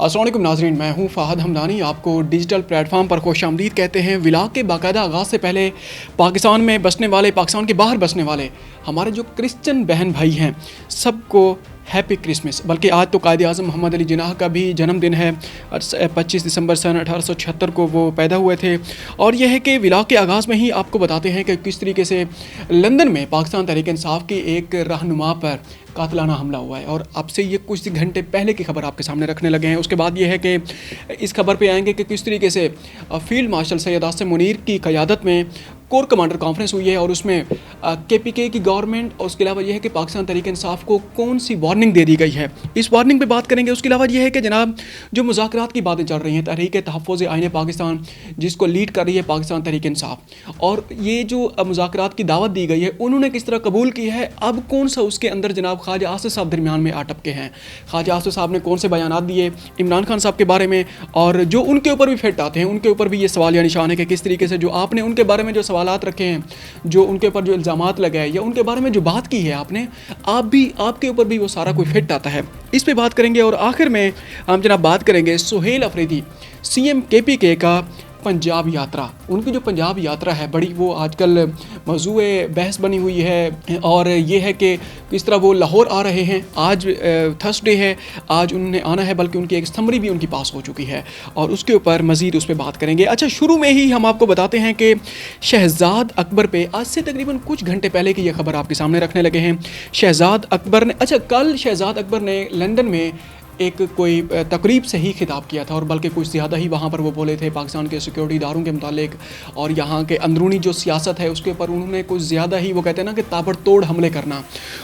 अस्सलाम वालेकुम नाज़रीन, मैं हूं फ़ाहद हमदानी। आपको डिजिटल प्लेटफॉर्म पर खुशामदीद कहते हैं। विलाग के बाकायदा आगाज़ से पहले पाकिस्तान में बसने वाले, पाकिस्तान के बाहर बसने वाले हमारे जो क्रिश्चियन बहन भाई हैं, सबको हैप्पी क्रिसमस। बल्कि आज तो कायद आज़म मोहम्मद अली जिन्नाह का भी जन्मदिन है। 25 दिसंबर सन 1876 को वो पैदा हुए थे। और यह है कि विलाग के आगाज़ में ही आपको बताते हैं कि किस तरीके से लंदन में पाकिस्तान तहरीक इंसाफ की एक रहनुमा पर कातिलाना हमला हुआ है। और अब से ये कुछ घंटे पहले की खबर आपके सामने रखने लगे हैं। उसके बाद ये है कि इस खबर पे आएंगे कि किस तरीके से फील्ड मार्शल सैयद आसिम मुनीर की क़यादत में कोर कमांडर कॉन्फ्रेंस हुई है और उसमें KPK की गवर्नमेंट और उसके अलावा यह है कि पाकिस्तान तहरीक इंसाफ को कौन सी वार्निंग दे दी गई है, इस वार्निंग पे बात करेंगे। उसके अलावा यह है कि जनाब जो मुज़ाकरात की बातें चल रही हैं, तहरीक तहफ़्फ़ुज़ आईन पाकिस्तान जिसको लीड कर रही है पाकिस्तान तहरीक इंसाफ, और ये जो मुज़ाकरात की दावत दी गई है उन्होंने किस तरह कबूल की है, अब कौन सा उसके अंदर जनाब ख्वाजा आसिफ साहब दरमियान में अटपके हैं। ख्वाजा आसिफ साहब ने कौन से बयानात दिए इमरान खान साहब के बारे में, और जो उनके ऊपर भी फिट आते हैं उनके ऊपर भी ये सवाल या निशान है कि किस तरीके से जो आपने उनके बारे में जो सवालात रखे हैं, जो उनके ऊपर जो इल्ज़ामात लगाए या उनके बारे में जो बात की है आपने, आपके ऊपर भी वो सारा कोई फिट आता है। इस पे बात करेंगे। और आखिर में हम जनाब बात करेंगे सुहेल अफरीदी CM KPK का पंजाब यात्रा। उनकी जो पंजाब यात्रा है बड़ी वो आजकल मौजूए बहस बनी हुई है। और ये है कि किस तरह वो लाहौर आ रहे हैं। आज थर्सडे है, आज उन्होंने आना है, बल्कि उनकी एक समरी भी उनकी पास हो चुकी है और उसके ऊपर मज़ीद उस पर बात करेंगे। अच्छा, शुरू में ही हम आपको बताते हैं कि शहजाद अकबर पे आज से तकरीबन कुछ घंटे पहले की यह खबर आपके सामने रखने लगे हैं। शहजाद अकबर ने कल शहजाद अकबर ने लंदन में एक कोई तकरीब से ही खिताब किया था, और बल्कि कुछ ज़्यादा ही वहाँ पर वो बोले थे पाकिस्तान के सिक्योरिटी इदारों के मुतालिक और यहाँ के अंदरूनी जो सियासत है उसके ऊपर उन्होंने कुछ ज़्यादा ही, वो कहते हैं ना कि ताबड़तोड़ हमले करना,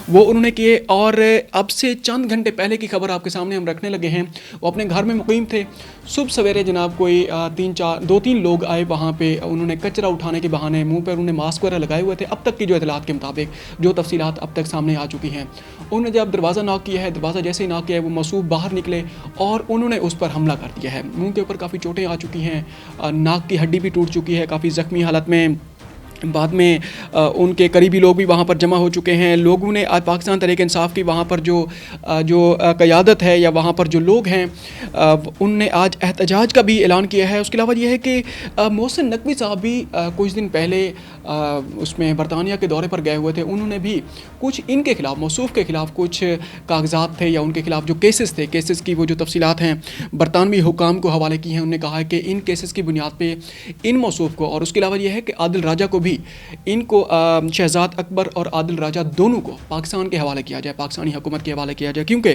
वो उन्होंने किए। और अब से चंद घंटे पहले की खबर आपके सामने हम रखने लगे हैं। वो अपने घर में मुकीम थे। सुबह सवेरे जनाब कोई 2-3 लोग आए वहाँ पर, उन्होंने कचरा उठाने के बहाने मुँह पर उन्होंने मास्क वगैरह लगाए हुए थे। अब तक की जो इतलात के मुताबिक जो तफसीलात अब तक सामने आ चुकी हैं, उन्होंने जब दरवाज़ा नॉक किया है, दरवाज़ा जैसे ही नॉक किया है वो मसूब बाहर निकले और उन्होंने उस पर हमला कर दिया है। मुंह के ऊपर काफ़ी चोटें आ चुकी हैं, नाक की हड्डी भी टूट चुकी है, काफ़ी ज़ख्मी हालत में। बाद में उनके करीबी लोग भी वहाँ पर जमा हो चुके हैं। लोगों ने आज पाकिस्तान तहरीक इंसाफ की वहाँ पर जो क़यादत है या वहाँ पर जो लोग हैं उनने आज एहतजाज का भी ऐलान किया है। उसके अलावा ये है कि मोहसिन नकवी साहब भी कुछ दिन पहले उसमें बरतानिया के दौरे पर गए हुए थे। उन्होंने भी कुछ इनके ख़िलाफ़, मौसूफ़ के ख़िलाफ़ कुछ कागजात थे या उनके ख़िलाफ़ जो केसेस थे, केसेस की वो जो तफसीलात हैं बरतानवी हुकाम को हवाले की हैं। उन्होंने कहा है कि इन केसेस की बुनियाद पर इन मौसूफ़ को, और उसके अलावा यह है कि आदिल राजा को भी इनको शहजाद अकबर और आदिल राजा दोनों को पाकिस्तान के हवाले किया जाए, पाकिस्तानी हुकूमत के हवाले किया जाए, क्योंकि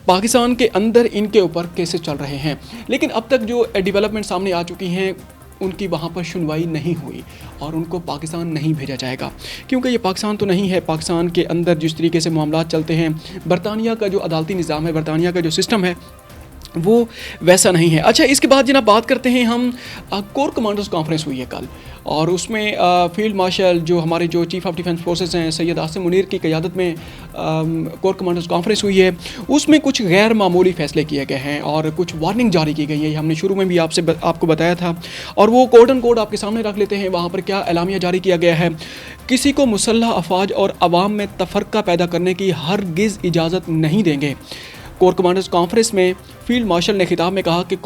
पाकिस्तान के अंदर इनके ऊपर केसेस चल रहे हैं। लेकिन अब तक जो डेवलपमेंट सामने आ चुकी हैं उनकी वहाँ पर सुनवाई नहीं हुई और उनको पाकिस्तान नहीं भेजा जाएगा, क्योंकि ये पाकिस्तान तो नहीं है। पाकिस्तान के अंदर जिस तरीके से मामलात चलते हैं, बरतानिया का जो अदालती निज़ाम है, बरतानिया का जो सिस्टम है वो वैसा नहीं है। अच्छा, इसके बाद जनाब बात करते हैं हम कोर कमांडर्स कॉन्फ्रेंस हुई है कल, और उसमें फील्ड मार्शल जो हमारे जो चीफ़ ऑफ डिफेंस फोर्सेस हैं सैयद आसिम मुनीर की क़यादत में कोर कमांडर्स कॉन्फ्रेंस हुई है। उसमें कुछ गैर मामूली फ़ैसले किए गए हैं और कुछ वार्निंग जारी की गई है। हमने शुरू में भी आपको बताया था, और वो कोड एंड कोड आपके सामने रख लेते हैं। वहाँ पर क्या एलामिया जारी किया गया है, किसी को मुसल्लह अफवाज और अवाम में तफरका पैदा करने की हरगिज़ इजाज़त नहीं देंगे। कोर कमांडर्स कॉन्फ्रेंस में फील्ड मार्शल ने खिताब में कहा कि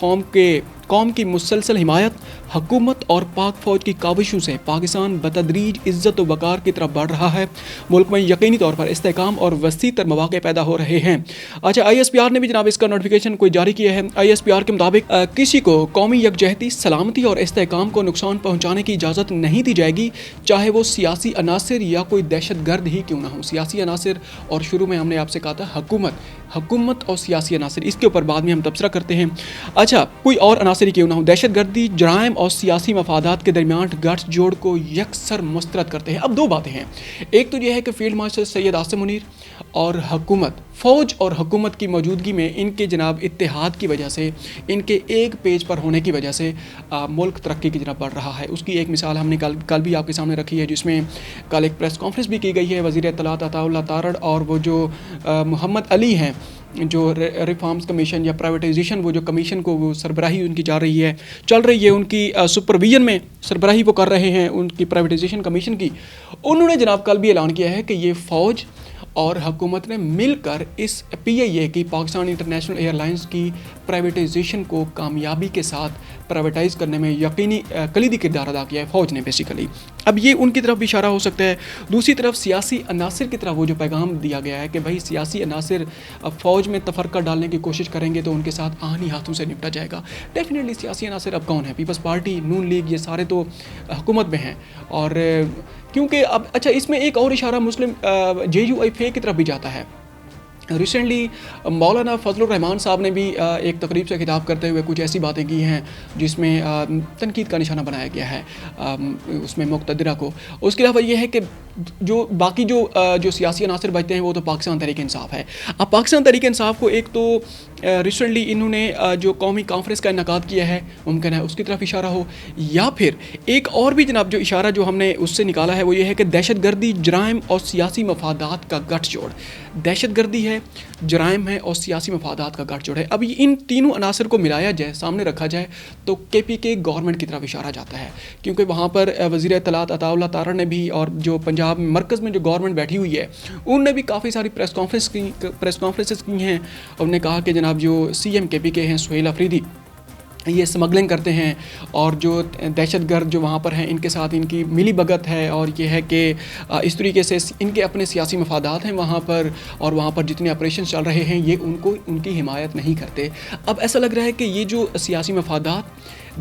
कौम की मुसलसल हिमायत, हुकूमत और पाक फ़ौज की काविशों से पाकिस्तान बतदरीज इज़्ज़त व वक़ार की तरफ बढ़ रहा है। मुल्क में यकीनी तौर पर इस्तेहकाम और वसी तर मौक़े पैदा हो रहे हैं। अच्छा, ISPR ने भी जनाब इसका नोटिफिकेशन कोई जारी किया है। ISPR के मुताबिक किसी को कौमी यकजहती, सलामती और इस्तेहकाम को नुकसान पहुँचाने की इजाज़त नहीं दी जाएगी, चाहे वो सियासी अनासर या कोई दहशत गर्द ही क्यों ना हो। सियासी अनासर, और शुरू में हमने आपसे कहा था हुकूमत और सियासी अनासर, इसके ऊपर बाद में हम तबसरा करते हैं। अच्छा, कोई और अनासर ही क्यों ना हो, दहशत गर्दी, जराइम और सियासी मफादात के दरमियान गठजोड़ को यकसर मुस्तरद करते हैं। अब दो बातें हैं, एक तो यह है कि फील्ड मार्शल सैयद आसिम मुनीर और हुकूमत, फ़ौज और हुकूमत की मौजूदगी में इनके जनाब इत्तेहाद की वजह से, इनके एक पेज पर होने की वजह से मुल्क तरक्की की तरफ बढ़ रहा है। उसकी एक मिसाल हमने कल भी आपके सामने रखी है, जिसमें कल एक प्रेस कॉन्फ्रेंस भी की गई है। वज़ीर इत्तलात अताउल्लाह तारड़ और वो जो मोहम्मद अली हैं, जो रिफॉर्म्स कमीशन या प्राइवेटाइजेशन, वो जो कमीशन को वो सरबराही उनकी चल रही है उनकी सुपरविजन में सरबराही वो कर रहे हैं उनकी प्राइवेटाइजेशन कमीशन की। उन्होंने जनाब कल भी ऐलान किया है कि ये फ़ौज और हुकूमत ने मिलकर इस PIA की, पाकिस्तान इंटरनेशनल एयरलाइंस की प्राइवेटाइजेशन को कामयाबी के साथ प्राइवेटाइज़ करने में यकीनी कलीदी किरदार अदा किया है फ़ौज ने बेसिकली। अब ये उनकी तरफ भी इशारा हो सकता है। दूसरी तरफ सियासी अनासर की तरफ वो जो पैगाम दिया गया है कि भाई सियासी अनासर फ़ौज में तफरका डालने की कोशिश करेंगे तो उनके साथ आनी हाथों से निपटा जाएगा। डेफिनेटली सियासी अनासर अब कौन है? पीपल्स पार्टी, नून लीग, ये सारे तो हुकूमत में हैं। और क्योंकि अब अच्छा, इसमें एक और इशारा मुस्लिम JUIF की तरफ भी जाता है। रिसेंटली मौलाना फजलुर रहमान साहब ने भी एक तकरीब से खिताब करते हुए कुछ ऐसी बातें की हैं जिसमें तनकीद का निशाना बनाया गया है उसमें मुक़्तदरा को। उसके अलावा ये है कि जो बाकी जो सियासी अनासर बचते हैं वो तो पाकिस्तान तहरीक-ए-इंसाफ़ है। अब पाकिस्तान तहरीक-ए-इंसाफ़ को एक तो रिसेंटली इन्होंने जो कौमी कॉन्फ्रेंस का इनेकाद किया है, मुमकिन है उसकी तरफ इशारा हो, या फिर एक और भी जनाब जो इशारा जो हमने उससे निकाला है वो ये है कि दहशतगर्दी, जराइम और सियासी मफादात का गठजोड़। दहशतगर्दी है, जराइम है और सियासी मफादात का गठजोड़ है। अब इन तीनों अनासर को मिलाया जाए, सामने रखा जाए तो KPK गवर्नमेंट की तरफ इशारा जाता है, क्योंकि वहाँ पर वज़ीर इत्तलात अताउल्लाह तारा ने भी, और जो पंजाब मरकज़ में जो गवर्नमेंट बैठी हुई है उनने भी काफ़ी सारी प्रेस कॉन्फ्रेंसेस की हैं। उन्होंने कहा कि जनाब जो CM KPK हैं सुहेल अफरीदी, ये स्मगलिंग करते हैं और जो दहशतगर्द जो वहाँ पर हैं इनके साथ इनकी मिली भगत है, और ये है कि इस तरीके से इनके अपने सियासी मफादात हैं वहाँ पर, और वहाँ पर जितने ऑपरेशन चल रहे हैं ये उनकी हिमायत नहीं करते। अब ऐसा लग रहा है कि ये जो सियासी मफादात,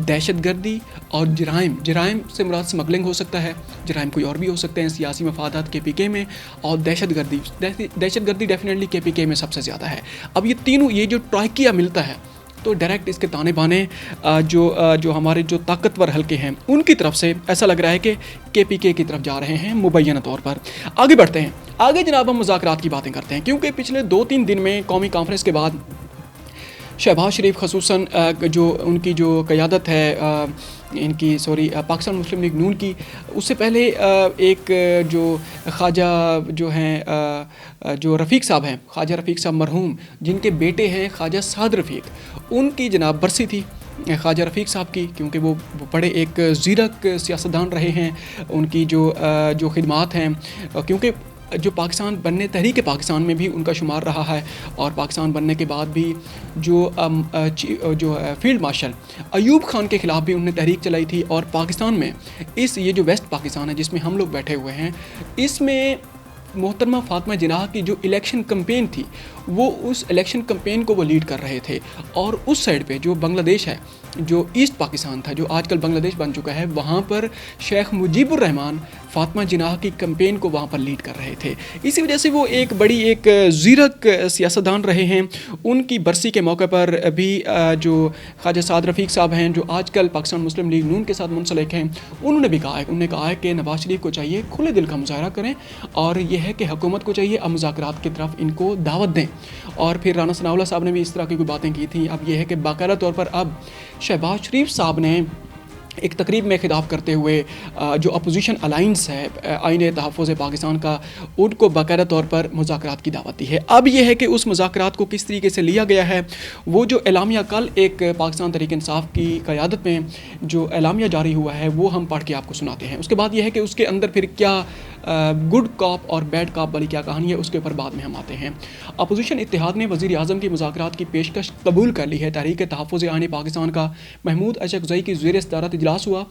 दहशतगर्दी और जराइम से मुराद स्मगलिंग हो सकता है, जराइम कोई और भी हो सकते हैं, सियासी मफादात KPK में, और दहशतगर्दी डेफिनेटली KPK में सबसे ज़्यादा है। अब ये तीनों, ये जो ट्राइकिया मिलता है तो डायरेक्ट इसके ताने बाने जो हमारे जो ताकतवर हल्के हैं उनकी तरफ से ऐसा लग रहा है कि KPK की तरफ जा रहे हैं मुबैना तौर पर। आगे बढ़ते हैं, आगे जनाब हम मुज़ाकरात की बातें करते हैं, क्योंकि पिछले 2-3 दिन में कौमी कॉन्फ्रेंस के बाद शहबाज शरीफ खसूसन जो उनकी जो क़यादत है पाकिस्तान मुस्लिम लीग नून की, उससे पहले एक जो ख्वाजा जो हैं जो रफ़ीक साहब हैं, ख्वाजा रफ़ीक साहब मरहूम, जिनके बेटे हैं ख्वाजा साद रफ़ीक, उनकी जनाब बरसी थी ख्वाजा रफ़ीक साहब की, क्योंकि वो बड़े एक ज़ीरक सियासतदान रहे हैं। उनकी जो ख़िदमात हैं, क्योंकि जो पाकिस्तान बनने, तहरीक पाकिस्तान में भी उनका शुमार रहा है, और पाकिस्तान बनने के बाद भी जो फील्ड मार्शल अयूब खान के ख़िलाफ़ भी उन्होंने तहरीक चलाई थी। और पाकिस्तान में ये जो वेस्ट पाकिस्तान है जिसमें हम लोग बैठे हुए हैं, इसमें मोहतरमा फ़ातिमा जिन्नाह की जो इलेक्शन कैंपेन थी वो उस इलेक्शन कैंपेन को वो लीड कर रहे थे। और उस साइड पे जो बांग्लादेश है, जो ईस्ट पाकिस्तान था, जो आजकल बांग्लादेश बन चुका है, वहाँ पर शेख मुजीबुर रहमान फ़ातिमा जिन्नाह की कैंपेन को वहाँ पर लीड कर रहे थे। इसी वजह से वो एक बड़ी एक ज़ीरक सियासतदान रहे हैं। उनकी बरसी के मौके पर भी जो ख्वाजा साद रफ़ीक साहब हैं, जो आजकल पाकिस्तान मुस्लिम लीग नून के साथ मुंसलिक हैं, उन्होंने कहा है कि नवाज़ शरीफ को चाहिए खुले दिल का मुज़ाहरा करें, और ये है कि हुकूमत को चाहिए अब मुज़ाकरात की तरफ इनको दावत दें। और फिर राना सनाउल्लाह साहब ने भी इस तरह की कोई बातें की थी। अब ये है कि बाकायदा तौर पर अब शहबाज शरीफ साहब ने एक तकरीब में खिताब करते हुए जो अपोजिशन अलाइंस है आईन तहफ़्फ़ुज़ पाकिस्तान का, उनको बाकायदा तौर पर मुज़ाकरात की दावत दी है। अब यह है कि उस मुज़ाकरात को किस तरीके से लिया गया है, वो जो एलामिया कल एक पाकिस्तान तहरीक इंसाफ़ की क़यादत में जो एलामिया जारी हुआ है वो हम पढ़ के आपको सुनाते हैं। उसके बाद यह है कि उसके अंदर फिर क्या गुड कॉप और बैड कॉप वाली क्या कहानी है, उसके ऊपर बाद में हम आते हैं। अपोजिशन इत्तेहाद ने वज़ीर आज़म की मुज़ाकरात की पेशकश कबूल कर ली है। तहरीक तहफ़्फ़ुज़ आईन पाकिस्तान का महमूद अचकज़ई की ज़ेर सदारत इजलास हुआ।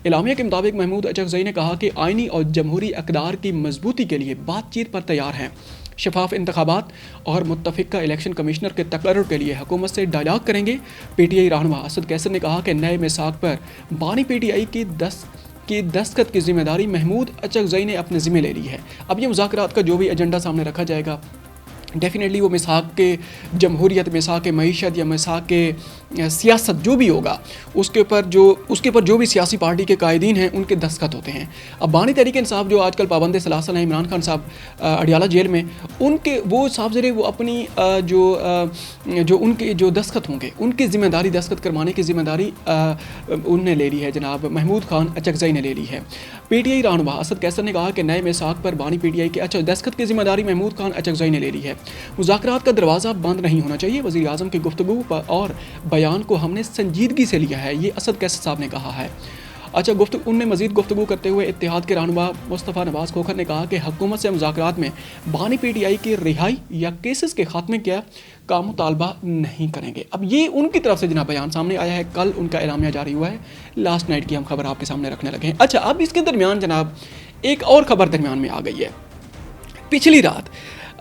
एलामिया के मुताबिक महमूद अचकज़ई ने कहा कि आइनी और जमहूरी अक़दार की मजबूती के लिए बातचीत पर तैयार हैं। शफाफ इंतखाबात और मुत्तफ़िक़ा इलेक्शन कमिश्नर के तकर्रुर के लिए हुकूमत से डायलॉग करेंगे। PTI रहनुमा असद कैसर ने कहा कि नए मिसाक पर बानी PTI की दस्तखत की ज़िम्मेदारी महमूद अचकज़ई ने अपने ज़िम्मे ले ली है। अब ये मुज़ाकरात का जो भी एजेंडा सामने रखा जाएगा, डेफिनेटली वो मिसाक के जमहूरियत, मिसाक के मईशत या मिसाक के सियासत जो भी होगा, उसके ऊपर जो भी सियासी पार्टी के कायदीन हैं उनके दस्तखत होते हैं। अब बानी तहरीक इंसाफ जो आजकल पाबंद सलासल हैं, इमरान खान साहब अडियाला जेल में, उनके वो साहब ज़रे वो अपनी जो उनके जो दस्तखत होंगे उनकी ज़िम्मेदारी, दस्तखत करवाने की ज़िम्मेदारी उनने ले ली है, जनाब महमूद खान अचकज़ई ने ले ली है। PTI रहनुमा असद कैसर ने कहा कि नए मिसाक पर बानी PTI के दस्तखत की ज़िम्मेदारी महमूद खान अचकज़ई ने ले ली है। मुज़ाकरात का दरवाज़ा बंद नहीं होना चाहिए। वज़ीर आज़म की गुफ्तगू और बयान को हमने संजीदगी से लिया है, ये असद कैसर साहब ने कहा है। अच्छा, उनने मज़ीद गुफ्तगू करते हुए इत्तेहाद के रहनुमा मुस्तफ़ा नवाज़ खोखर ने कहा कि हुकूमत से मुज़ाकरात में बानी PTI की रिहाई या केसेस के खात्मे का मुतालबा नहीं करेंगे। अब ये उनकी तरफ से जनाब बयान सामने आया है, कल उनका एलामिया जारी हुआ है, लास्ट नाइट की हम खबर आपके सामने रखने लगे हैं। अच्छा, अब इसके दरमियान जनाब एक और ख़बर दरमियान में आ गई है। पिछली रात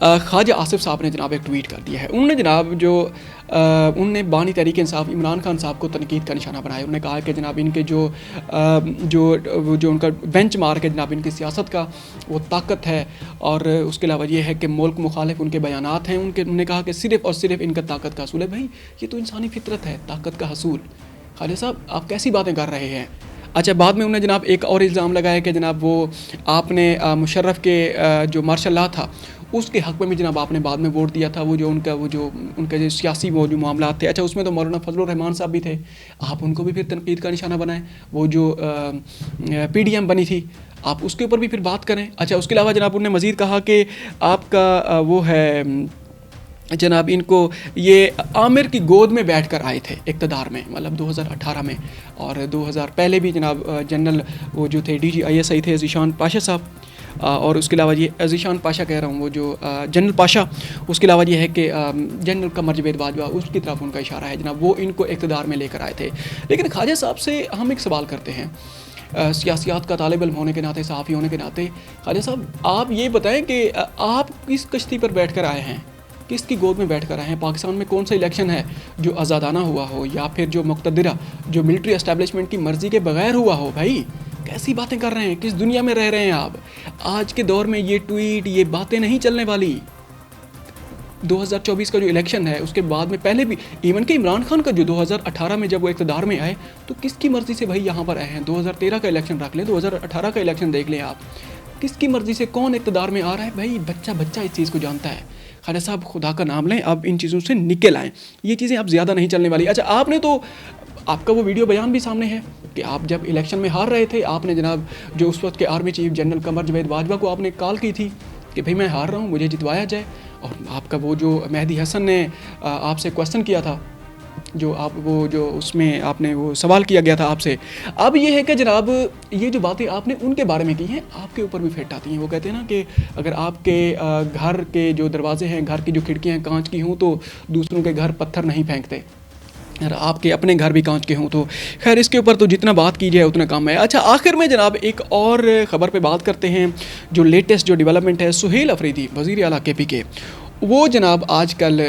ख्वाजा आसिफ साहब ने जनाब एक ट्वीट कर दिया है। उन्होंने जनाब उनने बानी तहरीक इंसाफ इमरान खान साहब को तनकीद का निशाना बनाया। उन्होंने कहा कि जनाब इनके जो उनका बेंच मार्क है जनाब इनकी सियासत का, वो ताकत है, और उसके अलावा ये है कि मुल्क मुखालिफ उनके बयानात हैं। उन्होंने कहा कि सिर्फ़ और सिर्फ इनका ताकत का हसूल है। भाई ये तो इंसानी फितरत है, ताकत का हसूल। ख्वाजा साहब आप कैसी बातें कर रहे हैं। अच्छा, बाद में उन्होंने जनाब एक और इल्ज़ाम लगाया कि जनाब वो आपने मुशर्रफ के जो मार्शल लॉ था उसके हक़ में भी जनाब आपने बाद में वोट दिया था। वो जो उनका जो सियासी वो जो मामला थे, अच्छा उसमें तो मौलाना फजलुर रहमान साहब भी थे, आप उनको भी फिर तनकीद का निशाना बनाएं। वो जो PDM बनी थी आप उसके ऊपर भी फिर बात करें। अच्छा, उसके अलावा जनाब उन्होंने मज़ीद कहा कि आपका वो है जनाब इनको ये आमिर की गोद में बैठकर आए थे इक़्तिदार में, मतलब 2018 में, और 2000 पहले भी जनाब जनरल वो जो थे DG ISI थे ज़ीशान पाशा साहब, और उसके अलावा ये ज़ीशान पाशा कह रहा हूँ, वो जो जनरल पाशा, उसके अलावा ये है कि जनरल कमर जवेद बाजवा, उसकी तरफ उनका इशारा है जनाब, वो इनको इक़्तिदार में लेकर आए थे। लेकिन ख्वाजा साहब से हम एक सवाल करते हैं, सियासियात का तालिब इल्म होने के नाते, सहाफ़ी होने के नाते, ख्वाजा साहब आप ये बताएं कि आप किस कश्ती पर बैठ कर आए हैं, किसकी गोद में बैठ कर आए हैं। पाकिस्तान में कौन सा इलेक्शन है जो आज़ादाना हुआ हो, या फिर जो मुक़्तदिरा जो मिलिट्री एस्टेब्लिशमेंट की मर्ज़ी के बगैर हुआ हो। भाई कैसी बातें कर रहे हैं, किस दुनिया में रह रहे हैं आप। आज के दौर में ये ट्वीट, ये बातें नहीं चलने वाली। 2024 का जो इलेक्शन है उसके बाद में पहले भी इवन कि इमरान खान का जो 2018 में जब वो इक़्तिदार में आए तो किसकी मर्ज़ी से भाई यहाँ पर आए हैं। 2013 का इलेक्शन रख लें, 2018 का इलेक्शन देख लें आप, किसकी मर्ज़ी से कौन इक़्तिदार में आ रहा है। भाई बच्चा इस चीज़ को जानता है। ख्वाजा साहब खुदा का नाम लें, अब इन चीज़ों से निकल आएँ, ये चीज़ें अब ज़्यादा नहीं चलने वाली। अच्छा, आपने तो आपका वो वीडियो बयान भी सामने है कि आप जब इलेक्शन में हार रहे थे, आपने जनाब जो उस वक्त के आर्मी चीफ जनरल कमर जवेद बाजवा को आपने कॉल की थी कि भाई मैं हार रहा हूँ, मुझे जितवाया जाए। और आपका वो जो मेहदी हसन ने आपसे क्वेश्चन किया था, जो उसमें आपने वो सवाल किया गया था आपसे। अब ये है कि जनाब ये जो बातें आपने उनके बारे में की हैं आपके ऊपर भी फिट आती हैं। वो कहते हैं ना कि अगर आपके घर के जो दरवाजे हैं, घर की जो खिड़कियाँ हैं कांच की हों तो दूसरों के घर पत्थर नहीं फेंकते, और आपके अपने घर भी कांच के हों तो। खैर इसके ऊपर तो जितना बात की जाए उतना कम है। अच्छा, आखिर में जनाब एक और ख़बर पे बात करते हैं, जो लेटेस्ट जो डेवलपमेंट है। सुहेल अफरीदी वज़ीर आला KP के, वो जनाब आजकल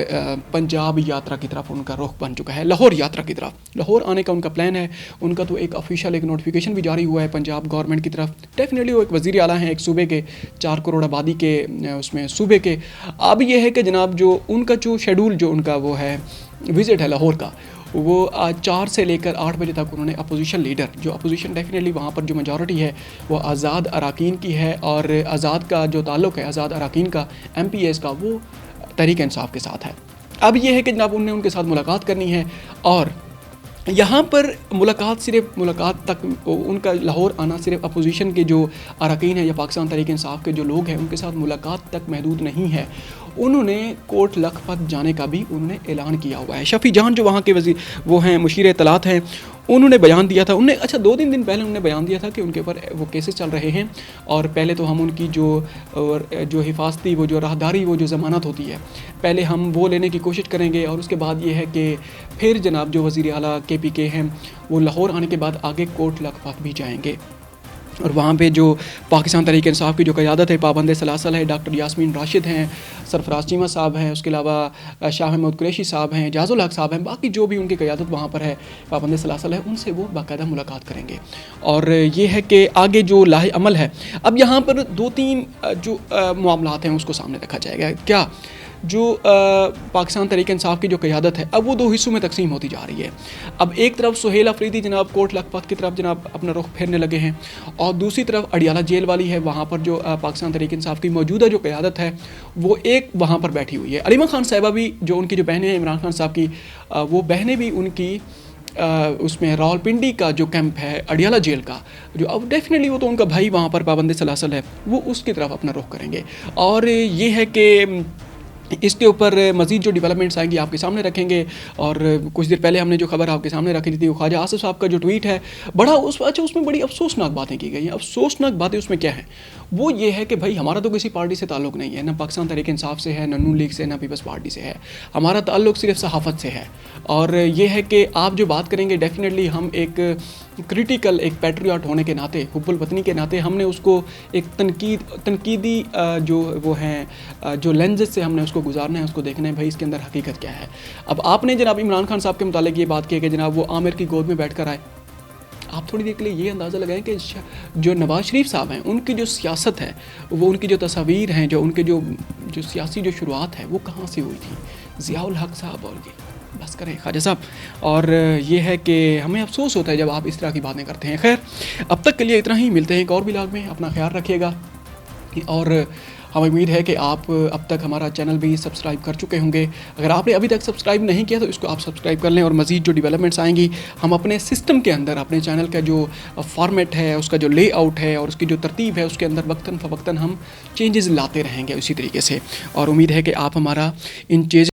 पंजाब यात्रा की तरफ उनका रुख बन चुका है, लाहौर यात्रा की तरफ। लाहौर आने का उनका प्लान है। उनका तो एक ऑफिशियल एक नोटिफिकेशन भी जारी हुआ है पंजाब गवर्नमेंट की तरफ। डेफिनेटली वो एक वज़ीर आला हैं, एक सूबे के 4 करोड़ आबादी के उसमें सूबे के। अब ये है कि जनाब जो उनका जो शेड्यूल जो उनका वो है विज़िट है लाहौर का, वो आज 4 से लेकर 8 बजे तक उन्होंने अपोजिशन लीडर, जो अपोजिशन डेफिनेटली वहाँ पर जो मेजॉरिटी है वो आज़ाद अरकान की है, और आज़ाद का जो ताल्लुक़ है आज़ाद अरकान का MPAs का वो तहरीक इंसाफ के साथ है। अब ये है कि जनाब उनने उनके साथ मुलाकात करनी है, और यहाँ पर सिर्फ मुलाकात तक उनका लाहौर आना सिर्फ अपोजिशन के जो अरकान है या पाकिस्तान तहरीक इंसाफ के जो लोग हैं उनके साथ मुलाकात तक महदूद नहीं है। उन्होंने कोट लखपत जाने का भी उन्होंने ऐलान किया हुआ है। शफ़ी जान जो वहाँ के वज़ीर वो हैं मुशीर इत्तलात हैं, उन्होंने बयान दिया था। उन्होंने अच्छा 2-3 दिन पहले उन्होंने बयान दिया था कि उनके ऊपर वो केसेस चल रहे हैं, और पहले तो हम उनकी जो हिफाजती वो जो राहदारी वो जो ज़मानत होती है पहले हम वो लेने की कोशिश करेंगे, और उसके बाद ये है कि फिर जनाब जो वज़ीर आला KP के हैं वो लाहौर आने के बाद आगे कोट लखपत भी जाएंगे, और वहाँ पे जो पाकिस्तान तहरीक इंसाफ की जो क़यादत है, पाबंद सलासल है, डॉक्टर यास्मीन राशिद हैं, सरफराज चीमा साहब हैं, उसके अलावा शाह महमूद कुरैशी साहब हैं, जाजुल हक साहब हैं, बाकी जो भी उनकी क़यादत वहाँ पर है, पाबंद सलासल है, उनसे वो बाकायदा मुलाकात करेंगे। और ये है कि आगे जो लाहे अमल है, अब यहाँ पर 2-3 जो मामलात हैं उसको सामने रखा जाएगा। क्या जो पाकिस्तान तहरीक इंसाफ की जो क़यादत है अब वो 2 हिस्सों में तकसीम होती जा रही है। अब एक तरफ सुहेल अफरीदी जनाब कोट लखपत की तरफ जनाब अपना रुख फेरने लगे हैं, और दूसरी तरफ अडियाला जेल वाली है, वहाँ पर जो पाकिस्तान तहरीक इंसाफ की मौजूदा जो क़यादत है वो एक वहाँ पर बैठी हुई है। अलीमा खान साहिबा भी जो उनकी जो बहनें हैं इमरान खान साहब की, वो बहनें भी उनकी उसमें रावलपिंडी का जो कैंप है अडियाला जेल का, जो अब डेफिनेटली वो तो उनका भाई वहाँ पर पाबंद सलासल है, वो उसकी तरफ अपना रुख करेंगे। और ये है कि इसके ऊपर मज़ीद जो डेवलपमेंट्स आएंगी आपके सामने रखेंगे। और कुछ देर पहले हमने जो खबर आपके सामने रखी थी वो ख्वाजा आसिफ साहब का जो ट्वीट है, बड़ा उसमें बड़ी अफसोसनाक बातें की गई हैं। अफसोसनाक बातें उसमें क्या हैं? वो ये है कि भाई हमारा तो किसी पार्टी से ताल्लुक़ नहीं है, ना पाकिस्तान तहरीक इंसाफ से है, ना नून लीग से, ना पीपल्स पार्टी से है। हमारा ताल्लुक़ सिर्फ सहाफ़त से है। और ये है कि आप जो बात करेंगे डेफिनेटली हम एक क्रिटिकल, एक पैट्रियट होने के नाते, हुब्बुल वतनी के नाते हमने उसको एक तनकीदी जो वो हैं जो लेंस से हमने उसको गुजारना है, उसको देखना है भाई इसके अंदर हकीकत क्या है। अब आपने जनाब इमरान खान साहब के मुतालिक ये बात की कि जनाब वो आमिर की गोद में बैठ कर आए। आप थोड़ी देर के लिए ये अंदाज़ा लगाएं कि जो नवाज़ शरीफ साहब हैं उनकी जो सियासत है, वो उनकी जो तस्वीर हैं, जो उनके जो सियासी जो शुरुआत है वो कहाँ से हुई थी? ज़ियाउल हक साहब और ये बस करें ख्वाजा साहब। और ये है कि हमें अफसोस होता है जब आप इस तरह की बातें करते हैं। खैर अब तक के लिए इतना ही, मिलते हैं एक और व्लॉग में, अपना ख्याल रखिएगा। और हमें उम्मीद है कि आप अब तक हमारा चैनल भी सब्सक्राइब कर चुके होंगे। अगर आपने अभी तक सब्सक्राइब नहीं किया तो इसको आप सब्सक्राइब कर लें। और मज़ीद जो डेवलपमेंट्स आएंगी हम अपने सिस्टम के अंदर, अपने चैनल का जो फॉर्मेट है, उसका जो लेआउट है और उसकी जो तरतीब है, उसके अंदर वक्तन फ़वक्तन हम चेंजेस लाते रहेंगे उसी तरीके से। और उम्मीद है कि आप हमारा इन चीज़